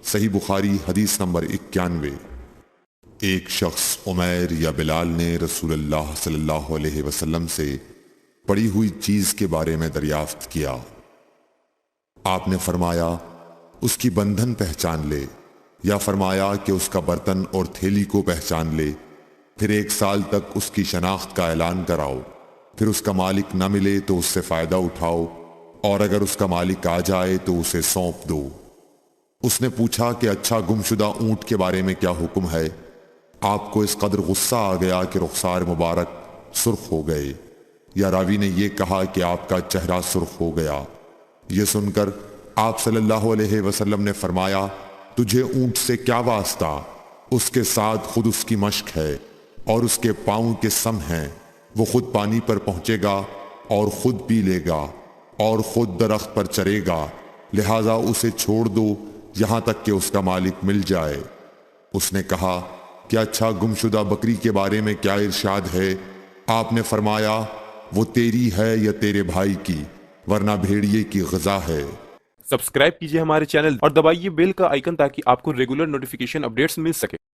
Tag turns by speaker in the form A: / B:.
A: صحیح بخاری حدیث نمبر 91۔ ایک شخص عمیر یا بلال نے رسول اللہ صلی اللہ علیہ وسلم سے پڑی ہوئی چیز کے بارے میں دریافت کیا۔ آپ نے فرمایا اس کی بندھن پہچان لے، یا فرمایا کہ اس کا برتن اور تھیلی کو پہچان لے، پھر 1 سال تک اس کی شناخت کا اعلان کراؤ، پھر اس کا مالک نہ ملے تو اس سے فائدہ اٹھاؤ، اور اگر اس کا مالک آ جائے تو اسے سونپ دو۔ اس نے پوچھا کہ اچھا گمشدہ اونٹ کے بارے میں کیا حکم ہے؟ آپ کو اس قدر غصہ آ گیا کہ رخسار مبارک سرخ ہو گئے، یا راوی نے یہ کہا کہ آپ کا چہرہ سرخ ہو گیا۔ یہ سن کر آپ صلی اللہ علیہ وسلم نے فرمایا تجھے اونٹ سے کیا واسطہ؟ اس کے ساتھ خود اس کی مشق ہے اور اس کے پاؤں کے سم ہیں، وہ خود پانی پر پہنچے گا اور خود پی لے گا اور خود درخت پر چرے گا، لہذا اسے چھوڑ دو یہاں تک کہ اس کا مالک مل جائے۔ اس نے کہا کہ اچھا گمشدہ بکری کے بارے میں کیا ارشاد ہے؟ آپ نے فرمایا وہ تیری ہے یا تیرے بھائی کی، ورنہ بھیڑیے کی غذا ہے۔
B: سبسکرائب کیجئے ہمارے چینل اور دبائیے بیل کا آئیکن تاکہ آپ کو ریگولر نوٹیفیکیشن اپڈیٹس مل سکے۔